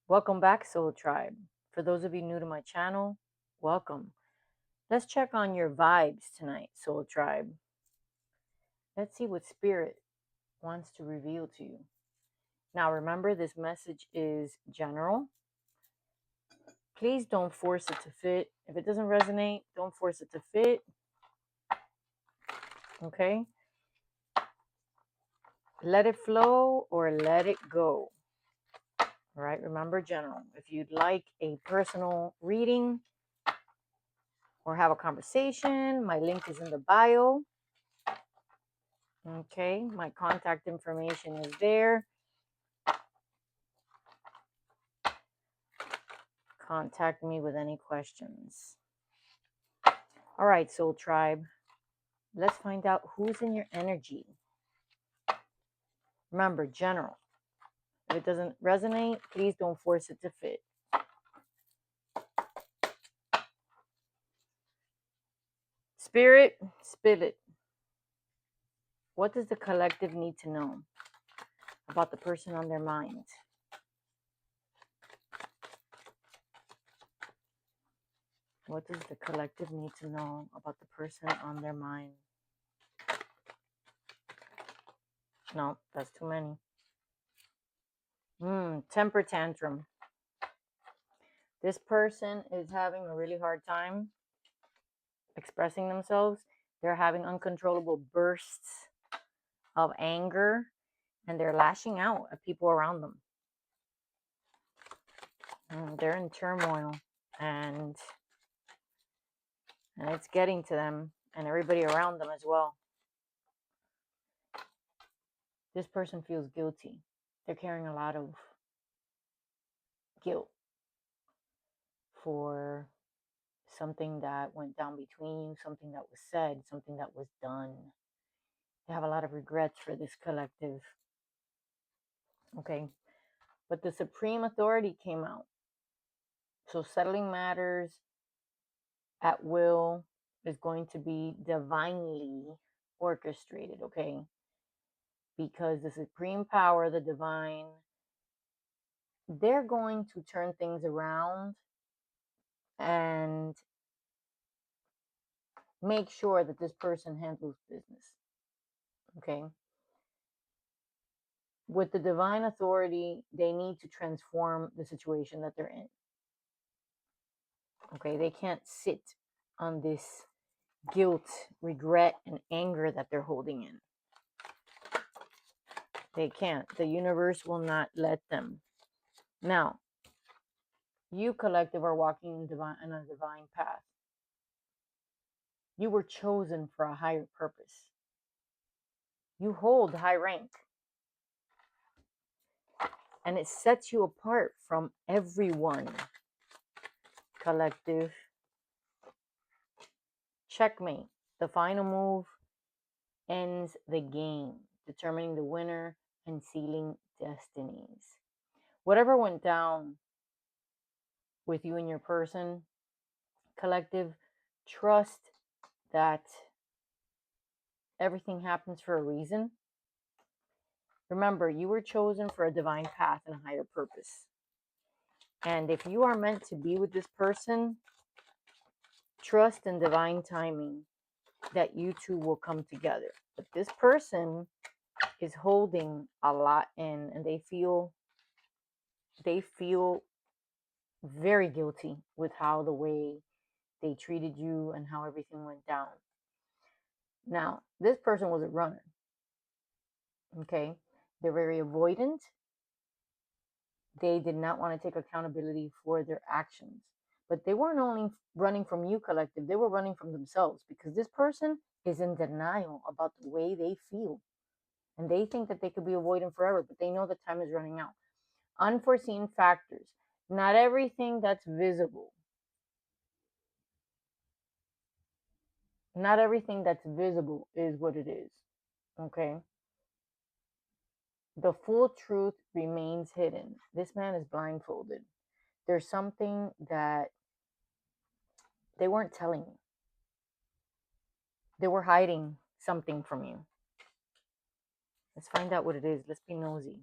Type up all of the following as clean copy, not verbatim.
Welcome back, Soul Tribe. For those of you new to my channel, welcome. Let's check on your vibes tonight, Soul Tribe. Let's see what Spirit wants to reveal to you. Now, remember, this message is general. Please don't force it to fit. If it doesn't resonate, don't force it to fit. Okay? Let it flow or let it go. All right? Remember, general. If you'd like a personal reading or have a conversation, my link is in the bio. Okay, my contact information is there. Contact me with any questions. All right, Soul Tribe. Let's find out who's in your energy. Remember, general. If it doesn't resonate, please don't force it to fit. Spirit, spirit. What does the collective need to know about the person on their mind? What does the collective need to know about the person on their mind? No, that's too many. Temper tantrum. This person is having a really hard time expressing themselves. They're having uncontrollable bursts of anger and they're lashing out at people around them. They're in turmoil and it's getting to them and everybody around them as well. This person feels guilty. They're carrying a lot of guilt for something that went down between you, something that was said, something that was done. They have a lot of regrets for this collective. Okay. But the Supreme Authority came out. So settling matters at will is going to be divinely orchestrated, okay? Because the supreme power, the divine, they're going to turn things around and make sure that this person handles business, okay? With the divine authority, they need to transform the situation that they're in, okay? They can't sit on this guilt, regret, and anger that they're holding in. They can't. The universe will not let them. Now, you collective are walking in a divine path. You were chosen for a higher purpose. You hold high rank. And it sets you apart from everyone. Collective. Checkmate. The final move ends the game, determining the winner and sealing destinies. Whatever went down with you and your person, collective, trust that everything happens for a reason. Remember, you were chosen for a divine path and a higher purpose. And if you are meant to be with this person, trust in divine timing that you two will come together. But this person is holding a lot in and they feel very guilty with how the way they treated you and how everything went down. Now, this person was a runner. Okay? They're very avoidant. They did not want to take accountability for their actions. But they weren't only running from you, collective, they were running from themselves because this person is in denial about the way they feel. And they think that they could be avoiding forever, but they know the time is running out. Unforeseen factors. Not everything that's visible. Not everything that's visible is what it is. Okay? The full truth remains hidden. This man is blindfolded. There's something that they weren't telling you. They were hiding something from you. Let's find out what it is. Let's be nosy.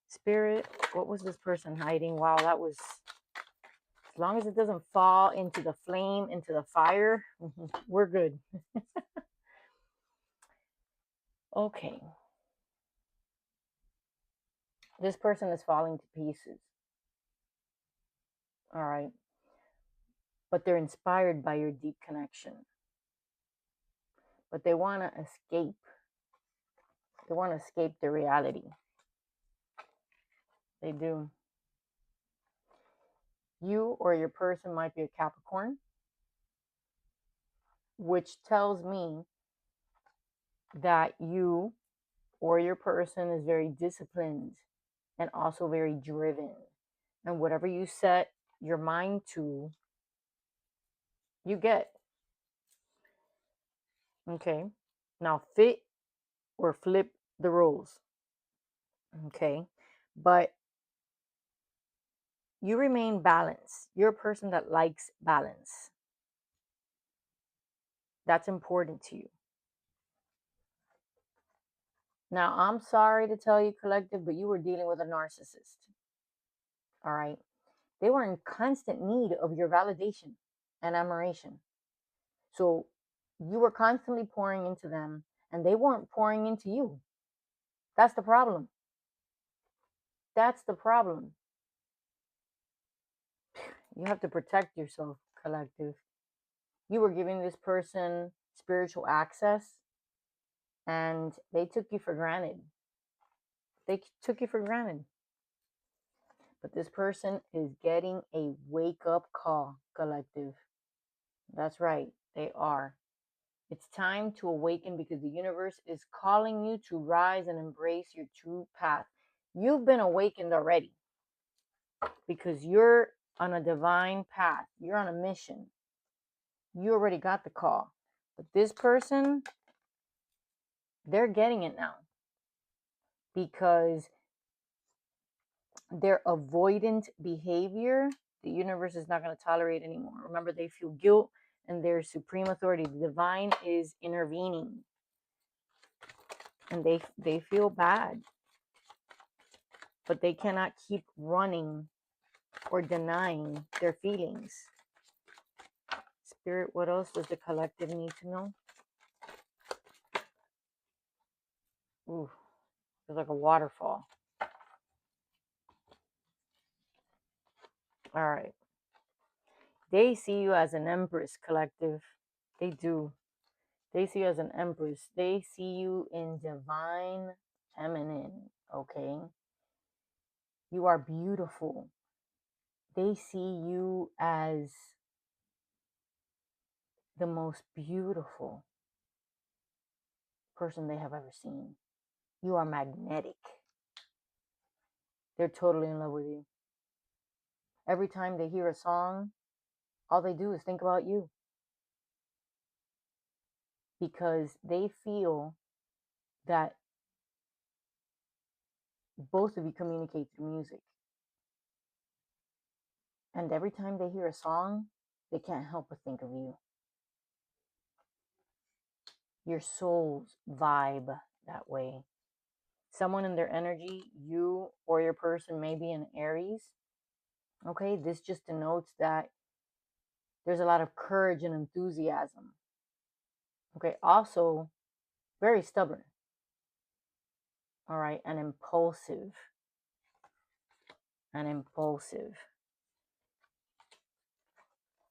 Spirit, what was this person hiding? Wow, that was, as long as it doesn't fall into the flame, into the fire, we're good. Okay. This person is falling to pieces. All right. But they're inspired by your deep connection. But they want to escape. They want to escape the reality. They do. You or your person might be a Capricorn, which tells me that you or your person is very disciplined and also very driven. And whatever you set your mind to, you get. Okay. Now fit or flip the roles. Okay. But you remain balanced. You're a person that likes balance. That's important to you. Now, I'm sorry to tell you, collective, but you were dealing with a narcissist. All right. They were in constant need of your validation and admiration. So you were constantly pouring into them and they weren't pouring into you. That's the problem. That's the problem. You have to protect yourself, collective. You were giving this person spiritual access and they took you for granted. They took you for granted. But this person is getting a wake up call, collective. That's right, they are. It's time to awaken because the universe is calling you to rise and embrace your true path. You've been awakened already because you're on a divine path. You're on a mission. You already got the call. But this person, they're getting it now because their avoidant behavior, the universe is not going to tolerate anymore. Remember, they feel guilt and their supreme authority. The divine is intervening. And they feel bad. But they cannot keep running or denying their feelings. Spirit, what else does the collective need to know? Ooh, it's like a waterfall. All right. They see you as an empress, collective. They do. They see you as an empress. They see you in divine feminine, okay? You are beautiful. They see you as the most beautiful person they have ever seen. You are magnetic. They're totally in love with you. Every time they hear a song, all they do is think about you. Because they feel that both of you communicate through music. And every time they hear a song, they can't help but think of you. Your souls vibe that way. Someone in their energy, you or your person may be an Aries. Okay, this just denotes that there's a lot of courage and enthusiasm. Okay, also very stubborn. All right, and impulsive. And impulsive.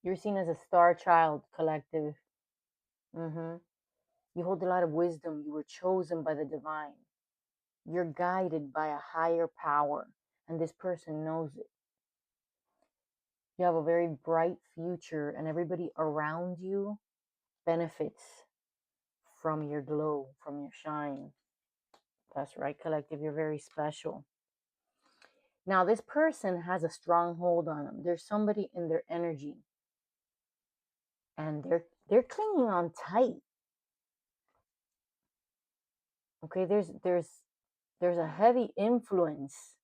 You're seen as a star child, collective. You hold a lot of wisdom. You were chosen by the divine. You're guided by a higher power, and this person knows it. You have a very bright future, and everybody around you benefits from your glow, from your shine. That's right, collective. You're very special. Now, this person has a strong hold on them. There's somebody in their energy, and they're clinging on tight. Okay, there's a heavy influence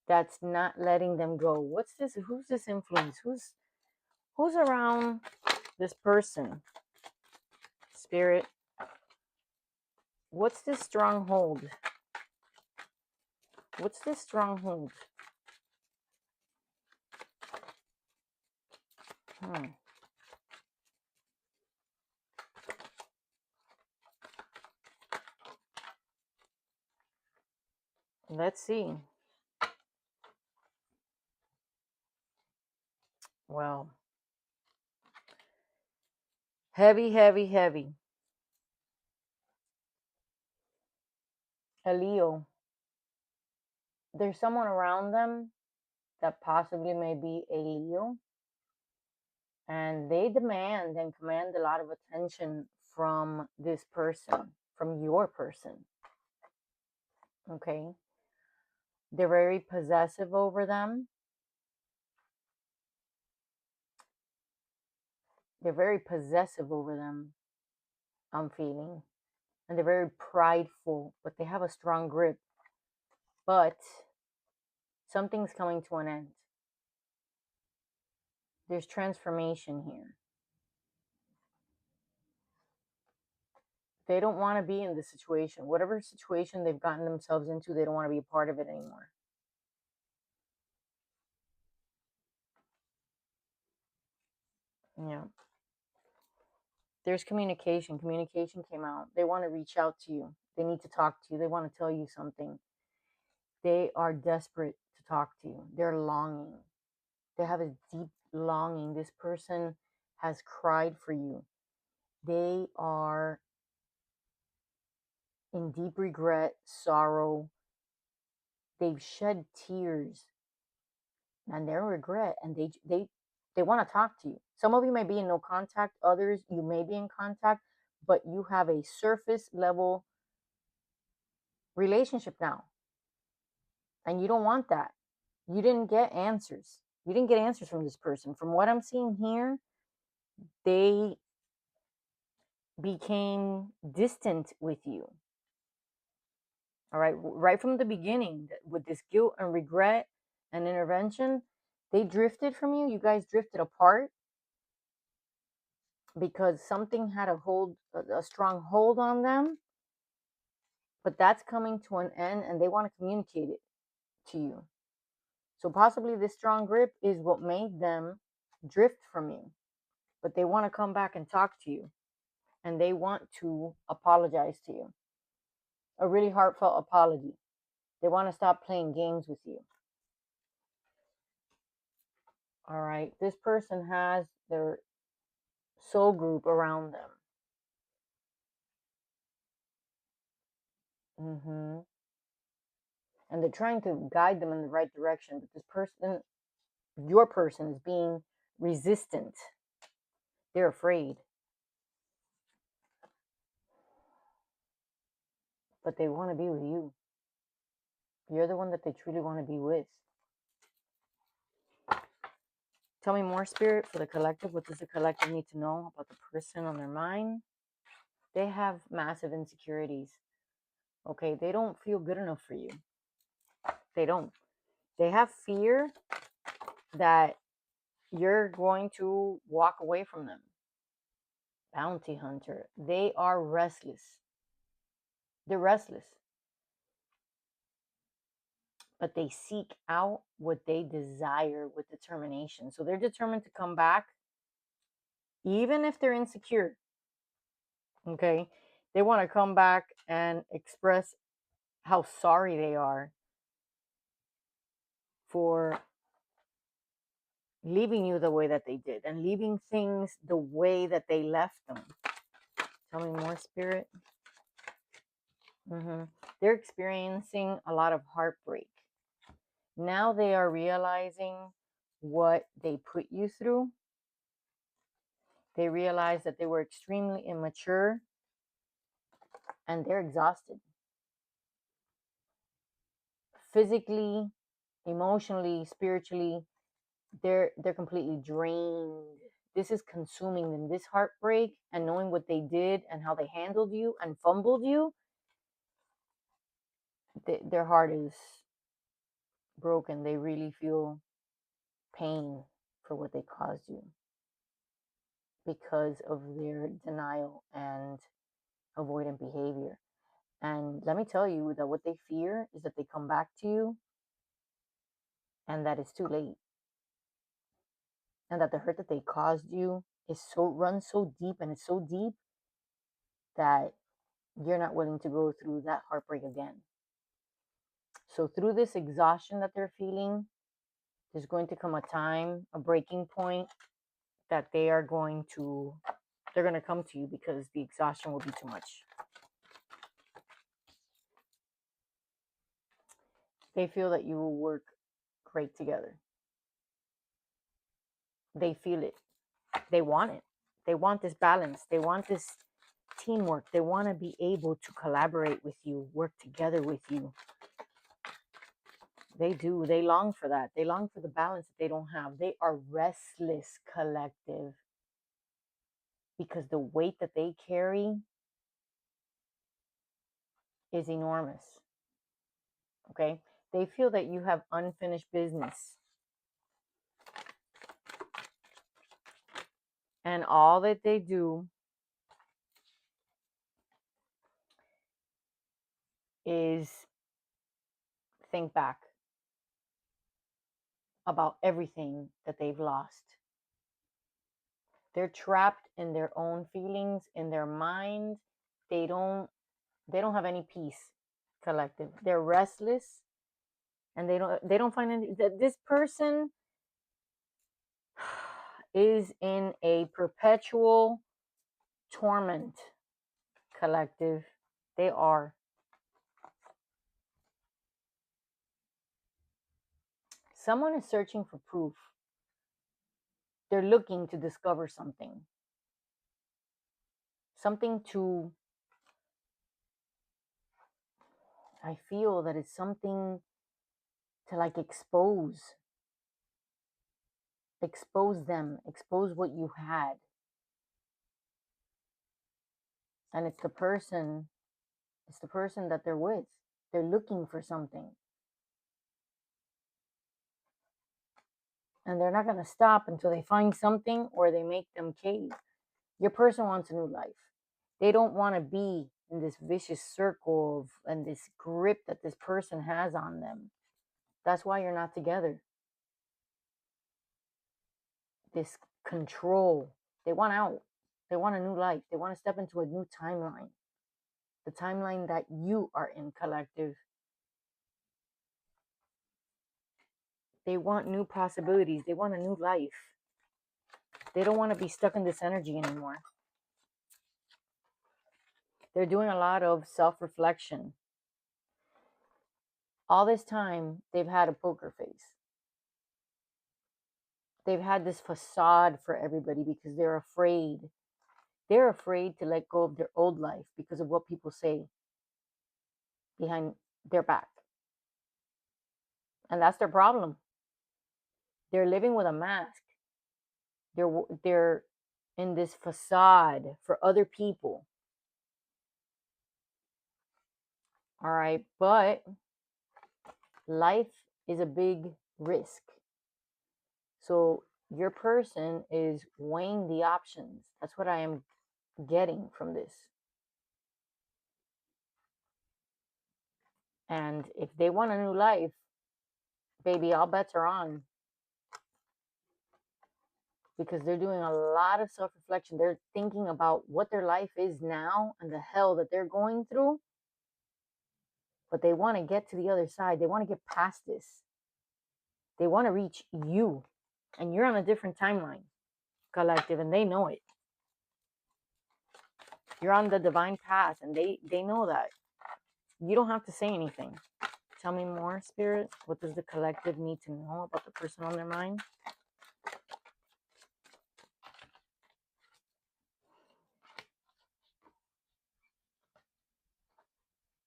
that's not letting them go. What's this? Who's this influence? Who's around this person? Spirit. What's this stronghold? What's this stronghold? Let's see. Well, heavy, heavy, heavy. A Leo. There's someone around them that possibly may be a Leo, and they demand and command a lot of attention from this person, from your person. Okay? They're very possessive over them. They're very possessive over them, I'm feeling. And they're very prideful, but they have a strong grip. But something's coming to an end. There's transformation here. They don't want to be in this situation. Whatever situation they've gotten themselves into, they don't want to be a part of it anymore. Yeah. There's communication. Communication came out. They want to reach out to you. They need to talk to you. They want to tell you something. They are desperate to talk to you. They're longing. They have a deep longing. This person has cried for you. They are in deep regret, sorrow. They've shed tears and their regret, and they want to talk to you. Some of you may be in no contact, others you may be in contact, but you have a surface level relationship now, and you don't want that. You didn't get answers. You didn't get answers from this person. From what I'm seeing here, they became distant with you. All right, right from the beginning, with this guilt and regret and intervention, they drifted from you. You guys drifted apart because something had a strong hold on them. But that's coming to an end, and they want to communicate it to you. So possibly this strong grip is what made them drift from you. But they want to come back and talk to you, and they want to apologize to you. A really heartfelt apology. They want to stop playing games with you. All right. This person has their soul group around them. And they're trying to guide them in the right direction. But this person, your person, is being resistant. They're afraid. But they want to be with you. You're the one that they truly want to be with. Tell me more, Spirit, for the collective. What does the collective need to know about the person on their mind? They have massive insecurities. Okay, they don't feel good enough for you. They don't. They have fear that you're going to walk away from them. Bounty hunter. They are restless. They're restless. But they seek out what they desire with determination. So they're determined to come back, even if they're insecure. Okay? They want to come back and express how sorry they are for leaving you the way that they did and leaving things the way that they left them. Tell me more, Spirit. They're experiencing a lot of heartbreak. Now they are realizing what they put you through. They realize that they were extremely immature, and they're exhausted. Physically, emotionally, spiritually, they're completely drained. This is consuming them. This heartbreak and knowing what they did and how they handled you and fumbled you, their heart is broken. They really feel pain for what they caused you because of their denial and avoidant behavior. And let me tell you that what they fear is that they come back to you and that it's too late. And that the hurt that they caused you is runs so deep, and it's so deep that you're not willing to go through that heartbreak again. So through this exhaustion that they're feeling, there's going to come a time, a breaking point, that they're going to come to you because the exhaustion will be too much. They feel that you will work great together. They feel it. They want it. They want this balance. They want this teamwork. They want to be able to collaborate with you, work together with you. They do. They long for that. They long for the balance that they don't have. They are restless, collective, because the weight that they carry is enormous. Okay? They feel that you have unfinished business. And all that they do is think back about everything that they've lost. They're trapped in their own feelings, in their mind. They don't have any peace, collective. They're restless, and they don't find any, that this person is in a perpetual torment, collective. They are. Someone is searching for proof. They're looking to discover something. Something to, I feel that it's something to like expose them, expose what you had. And it's the person that they're with. They're looking for something. And they're not going to stop until they find something or they make them cave. Your person wants a new life. They don't want to be in this vicious circle and this grip that this person has on them. That's why you're not together. This control. They want out. They want a new life. They want to step into a new timeline. The timeline that you are in, collective. They want new possibilities. They want a new life. They don't want to be stuck in this energy anymore. They're doing a lot of self-reflection. All this time, they've had a poker face. They've had this facade for everybody because they're afraid. They're afraid to let go of their old life because of what people say behind their back. And that's their problem. They're living with a mask. They're in this facade for other people. All right, but life is a big risk. So your person is weighing the options. That's what I am getting from this. And if they want a new life, baby, all bets are on. Because they're doing a lot of self-reflection. They're thinking about what their life is now and the hell that they're going through. But they want to get to the other side. They want to get past this. They want to reach you. And you're on a different timeline, collective, and they know it. You're on the divine path, and they know that. You don't have to say anything. Tell me more, Spirit. What does the collective need to know about the person on their mind?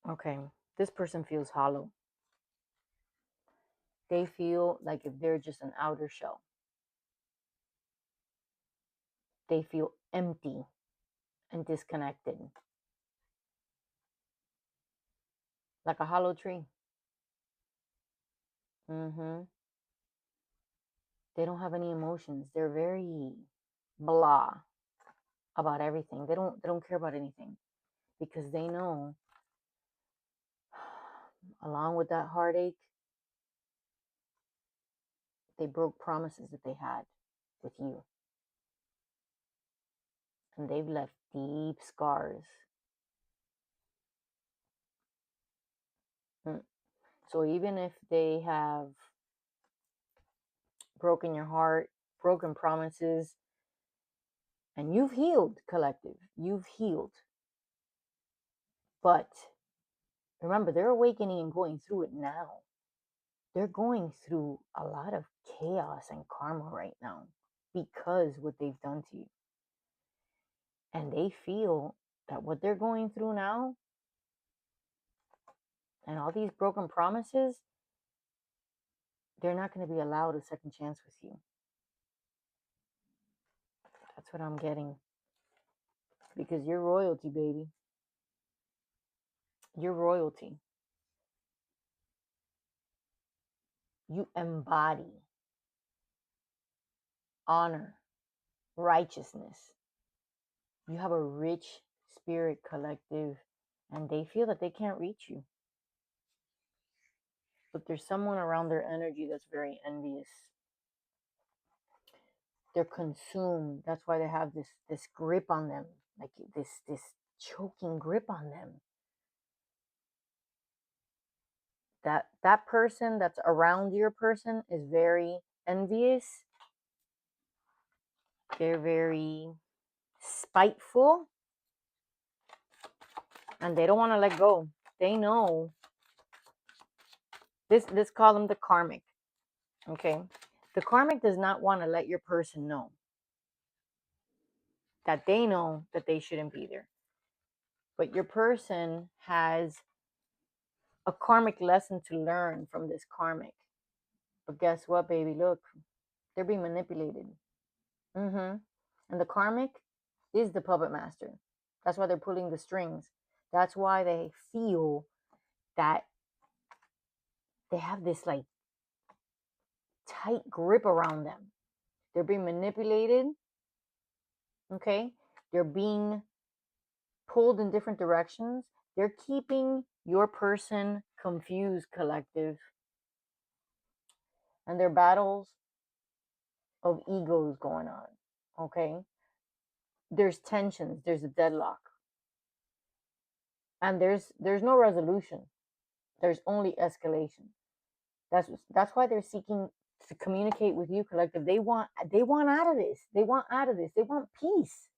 Okay, this person feels hollow. They feel like if they're just an outer shell. They feel empty and disconnected. Like a hollow tree. Mm-hmm. They don't have any emotions. They're very blah about everything. They don't care about anything because they know along with that heartache, they broke promises that they had with you. And they've left deep scars. Mm. So even if they have broken your heart, broken promises, and you've healed, collective, you've healed. But remember, they're awakening and going through it now. They're going through a lot of chaos and karma right now because what they've done to you. And they feel that what they're going through now and all these broken promises, they're not going to be allowed a second chance with you. That's what I'm getting. Because you're royalty, baby. You're royalty. You embody honor, righteousness. You have a rich spirit, collective, and they feel that they can't reach you. But there's someone around their energy that's very envious. They're consumed. That's why they have this grip on them, like this choking grip on them. That person that's around your person is very envious. They're very spiteful, and they don't want to let go. They know this. Let's call them the karmic. Okay, the karmic does not want to let your person know that they know that they shouldn't be there. But your person has a karmic lesson to learn from this karmic. But guess what, baby? Look, they're being manipulated. And the karmic is the puppet master. That's why they're pulling the strings. That's why they feel that they have this like tight grip around them. They're being manipulated. Okay? They're being pulled in different directions. They're keeping your person confused, collective. And there are battles of egos going on. Okay? There's tensions, there's a deadlock. And there's no resolution. There's only escalation. That's why they're seeking to communicate with you, collective. They want out of this. They want out of this. They want peace.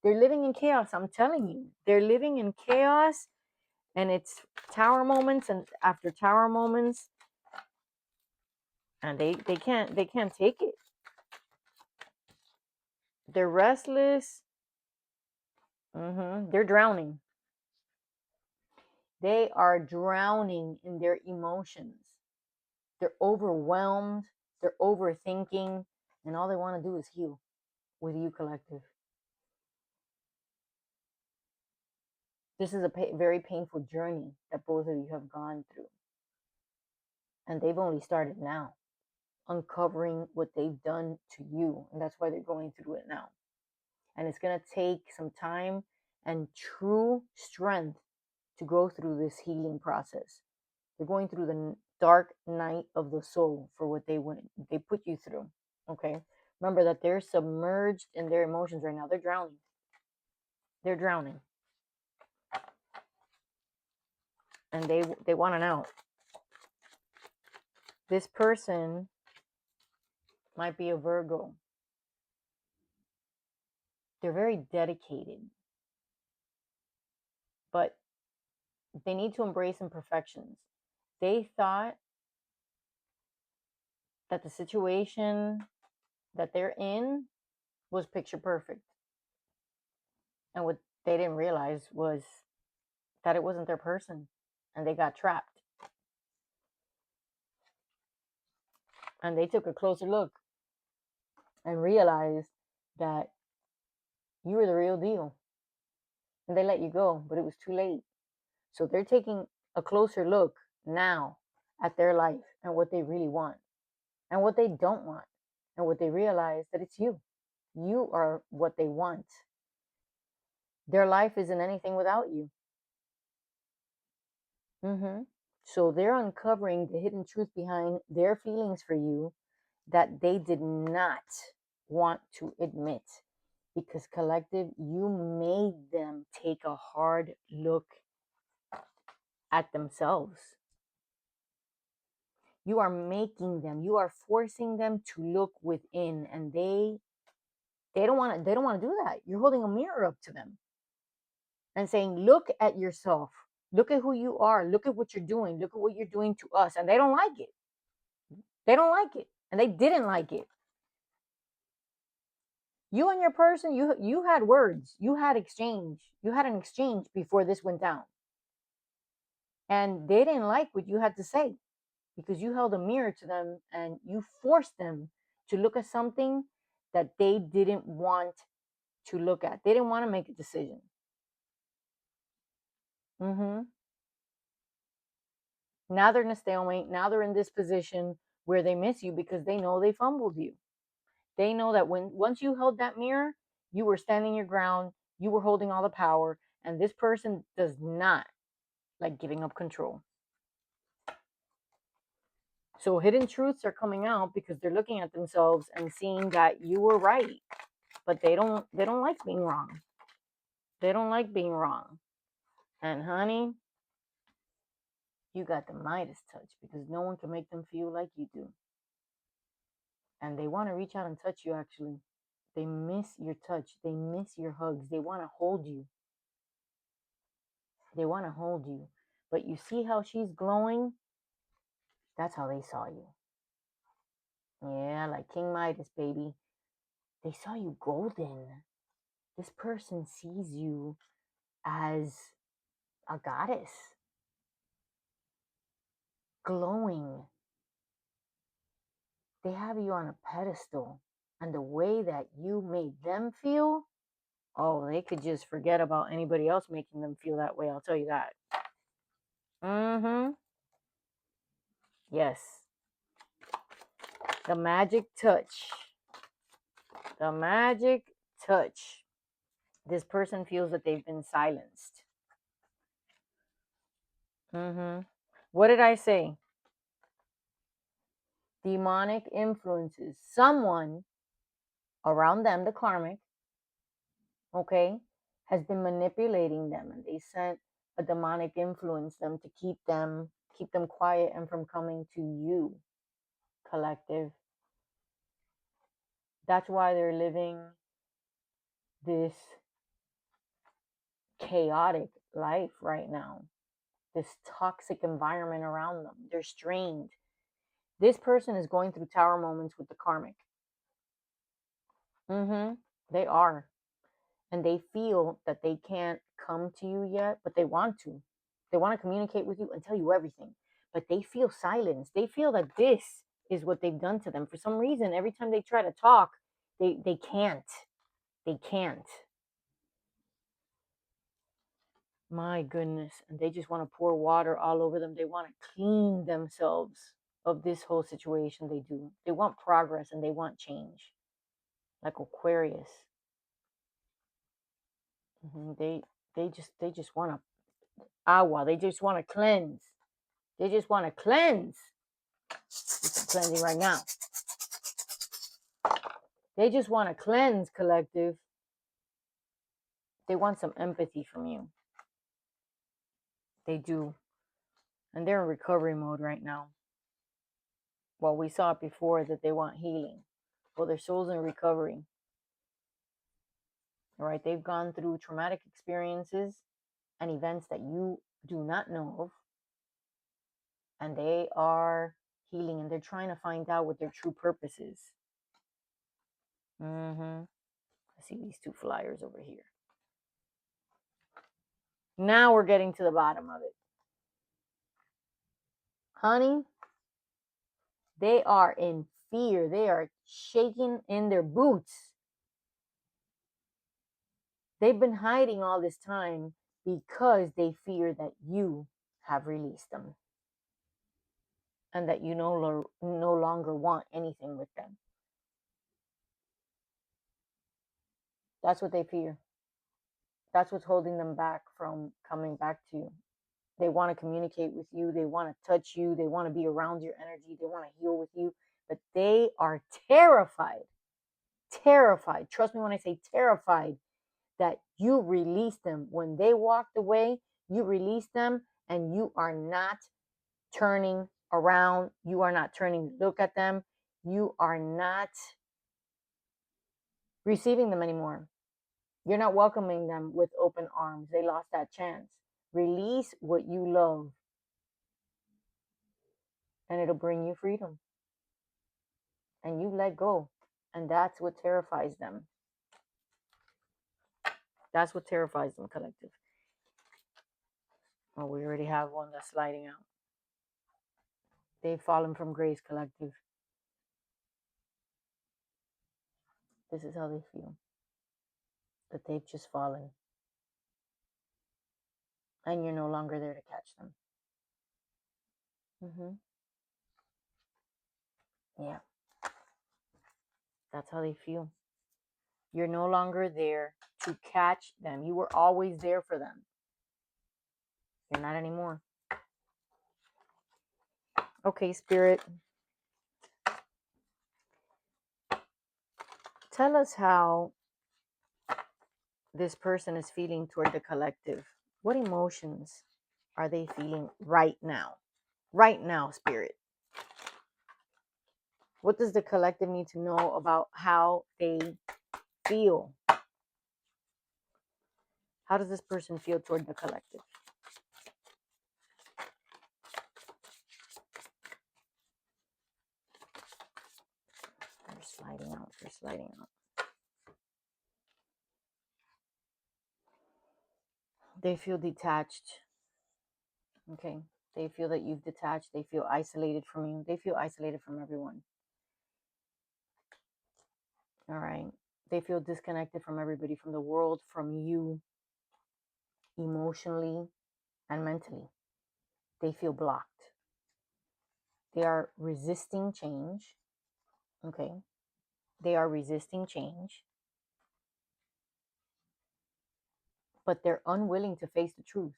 They're living in chaos. I'm telling you, they're living in chaos, and it's tower moments and after tower moments, and they can't take it. They're restless. They're drowning. They are drowning in their emotions. They're overwhelmed. They're overthinking, and all they want to do is heal with you, collective. This is a very painful journey that both of you have gone through. And they've only started now, uncovering what they've done to you. And that's why they're going through it now. And it's going to take some time and true strength to go through this healing process. They're going through the dark night of the soul for what they put you through. Okay? Remember that they're submerged in their emotions right now. They're drowning. They're drowning. And they want an out. This person might be a Virgo. They're very dedicated, but they need to embrace imperfections. They thought that the situation that they're in was picture perfect. And what they didn't realize was that it wasn't their person, and they got trapped. And they took a closer look and realized that you were the real deal. And they let you go, but it was too late. So they're taking a closer look now at their life and what they really want and what they don't want. And what they realize that it's you. You are what they want. Their life isn't anything without you. So they're uncovering the hidden truth behind their feelings for you that they did not want to admit. Because, collective, you made them take a hard look at themselves. You are making them, you are forcing them to look within, and they don't want to do that. You're holding a mirror up to them and saying, look at yourself, look at who you are, look at what you're doing, look at what you're doing to us. And they don't like it. They don't like it, and they didn't like it. You and your person, you had words, you had an exchange before this went down, and they didn't like what you had to say, because you held a mirror to them and you forced them to look at something that they didn't want to look at. They didn't want to make a decision. Mm-hmm. Now they're in a stalemate. Now they're in this position where they miss you because they know they fumbled you. They know that once you held that mirror, you were standing your ground, you were holding all the power, and this person does not like giving up control. So hidden truths are coming out because they're looking at themselves and seeing that you were right, but they don't like being wrong. They don't like being wrong. And honey, you got the Midas touch because no one can make them feel like you do. And they want to reach out and touch you, actually. They miss your touch. They miss your hugs. They want to hold you. They want to hold you. But you see how she's glowing? That's how they saw you. Yeah, like King Midas, baby. They saw you golden. This person sees you as a goddess, glowing. They have you on a pedestal. And the way that you made them feel, oh, they could just forget about anybody else making them feel that way. I'll tell you that. Mm-hmm. Yes. The magic touch. The magic touch. This person feels that they've been silenced. Mm-hmm. What did I say? Demonic influences. Someone around them, the karmic, okay, has been manipulating them, and they sent a demonic influence them to keep them quiet and from coming to you, collective. That's why they're living this chaotic life right now, this toxic environment around them. They're strained. This person is going through tower moments with the karmic. Mm-hmm. They are. And they feel that they can't come to you yet, but they want to. They want to communicate with you and tell you everything. But they feel silence. They feel that this is what they've done to them. For some reason, every time they try to talk, they can't. They can't. My goodness. And they just want to pour water all over them. They want to clean themselves of this whole situation. They do. They want progress and they want change. Like Aquarius. They just want to agua. They just want to cleanse. They just want to cleanse. It's cleansing right now. They just want to cleanse, collective. They want some empathy from you. They do. And they're in recovery mode right now. Well, we saw it before that they want healing. Well, their soul's in recovery. All right. They've gone through traumatic experiences and events that you do not know of. And they are healing and they're trying to find out what their true purpose is. Mm-hmm. I see these two flyers over here. Now we're getting to the bottom of it. Honey, they are in fear. They are shaking in their boots. They've been hiding all this time because they fear that you have released them and that you no longer want anything with them. That's what they fear. That's what's holding them back from coming back to you. They want to communicate with you. They want to touch you. They want to be around your energy. They want to heal with you. But they are terrified, terrified. Trust me when I say terrified that you release them. When they walked away, you release them and you are not turning around. You are not turning to look at them. You are not receiving them anymore. You're not welcoming them with open arms. They lost that chance. Release what you love and it'll bring you freedom. And you let go. And that's what terrifies them. That's what terrifies them, collective. Oh, we already have one that's sliding out. They've fallen from grace, collective. This is how they feel. That they've just fallen. And you're no longer there to catch them. Yeah. That's how they feel. You're no longer there to catch them. You were always there for them. You're not anymore. Okay, Spirit. Tell us how this person is feeling toward the collective. What emotions are they feeling right now? Right now, Spirit. What does the collective need to know about how they feel? How does this person feel toward the collective? They're sliding out. They're sliding out. They feel detached. Okay. They feel that you've detached. They feel isolated from you. They feel isolated from everyone. All right. They feel disconnected from everybody, from the world, from you, emotionally and mentally. They feel blocked. They are resisting change. Okay. They are resisting change, but they're unwilling to face the truth.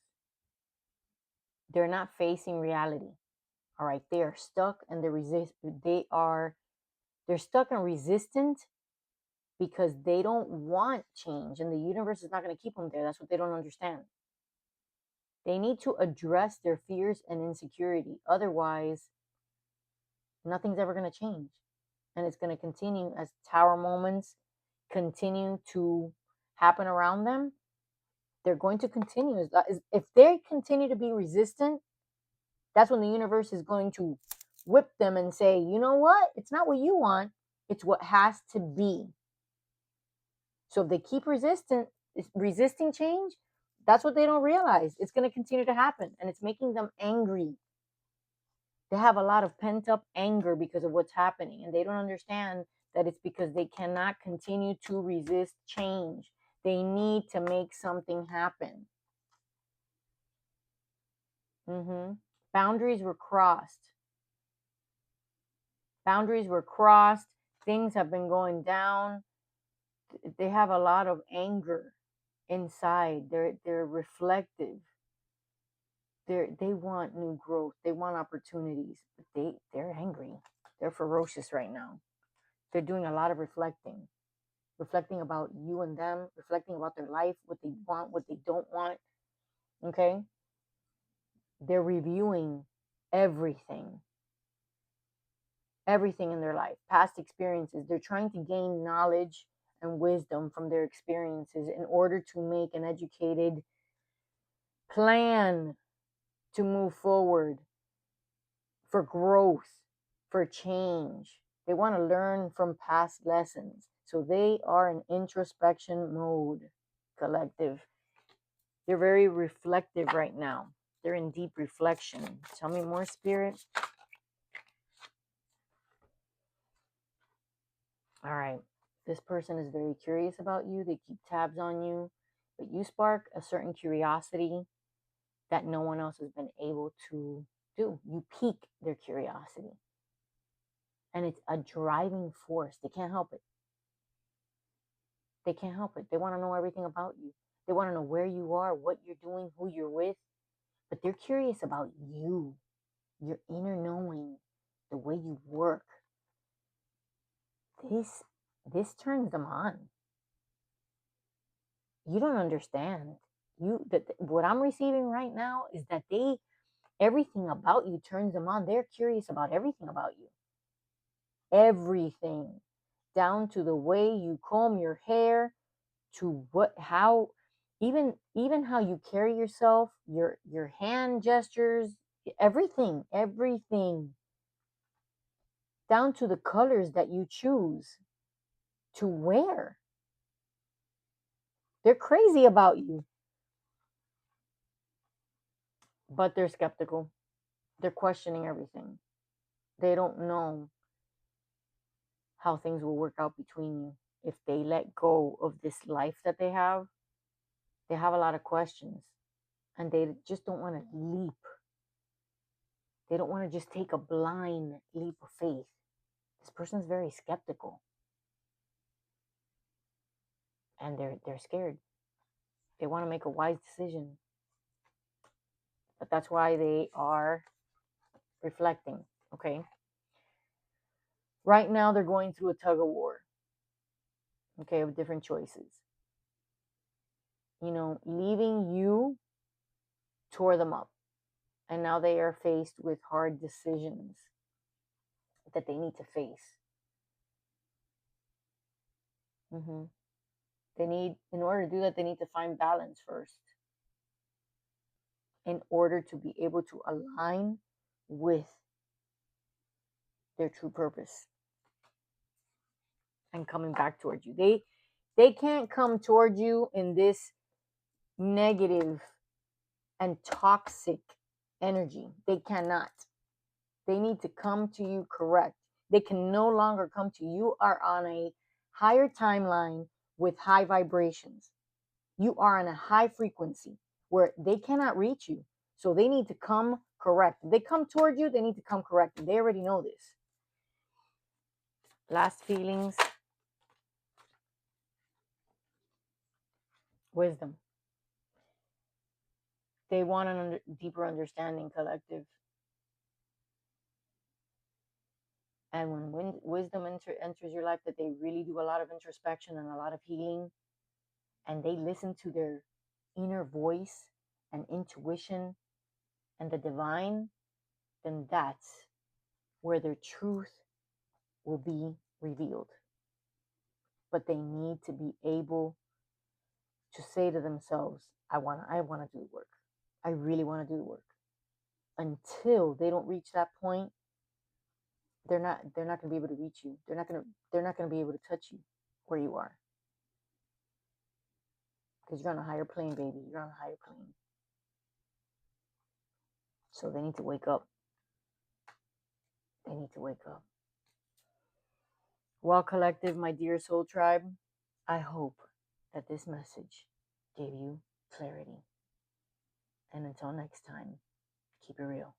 They're not facing reality. All right. They are stuck and they're stuck and resistant because they don't want change and the universe is not going to keep them there. That's what they don't understand. They need to address their fears and insecurity. Otherwise, nothing's ever going to change. And it's going to continue as tower moments continue to happen around them. They're going to continue. If they continue to be resistant, that's when the universe is going to whip them and say, you know what? It's not what you want. It's what has to be. So if they keep resisting change, that's what they don't realize. It's going to continue to happen and it's making them angry. They have a lot of pent up anger because of what's happening and they don't understand that it's because they cannot continue to resist change. They need to make something happen. Boundaries were crossed. Boundaries were crossed. Things have been going down. They have a lot of anger inside. They're reflective. They want new growth. They want opportunities. But they're angry. They're ferocious right now. They're doing a lot of reflecting about you and them, reflecting about their life, what they want, what they don't want. Okay? They're reviewing everything. Everything in their life, past experiences. They're trying to gain knowledge and wisdom from their experiences in order to make an educated plan to move forward for growth, for change. They want to learn from past lessons. So they are in introspection mode, collective. They're very reflective right now. They're in deep reflection. Tell me more, Spirit. All right. This person is very curious about you. They keep tabs on you. But you spark a certain curiosity that no one else has been able to do. You pique their curiosity. And it's a driving force. They can't help it. They can't help it. They want to know everything about you. They want to know where you are, what you're doing, who you're with. but they're curious about you, your inner knowing, the way you work. This turns them on. You don't understand. What I'm receiving right now is that everything about you turns them on. They're curious about everything about you. Everything. Down to the way you comb your hair, to even how you carry yourself, your hand gestures, everything, down to the colors that you choose to wear. They're crazy about you, but they're skeptical. They're questioning everything. They don't know how things will work out between you. If they let go of this life that they have a lot of questions, and they just don't want to leap. They don't want to just take a blind leap of faith. This person's very skeptical, and they're scared. They want to make a wise decision, but that's why they are reflecting. Okay, right now they're going through a tug of war. Okay, of different choices. Leaving you tore them up, and now they are faced with hard decisions that they need to face. In order to do that, they need to find balance first, in order to be able to align with their true purpose and coming back towards you. They can't come towards you in this negative and toxic energy. They cannot. They need to come to you correct. They can no longer come to you. You are on a higher timeline with high vibrations. You are on a high frequency where they cannot reach you. So they need to come correct. If they come toward you, they need to come correct. And they already know this. Last feelings, wisdom. They want a deeper understanding, collective. And when wisdom enters your life, that they really do a lot of introspection and a lot of healing, and they listen to their inner voice and intuition and the divine, then that's where their truth will be revealed. But they need to be able to say to themselves, I want to do the work. I really want to do the work. Until they don't reach that point, they're not going to be able to reach you. They're not going to be able to touch you where you are. Because you're on a higher plane, baby. You're on a higher plane. So they need to wake up. They need to wake up. Well, collective, my dear soul tribe, I hope that this message gave you clarity. And until next time, keep it real.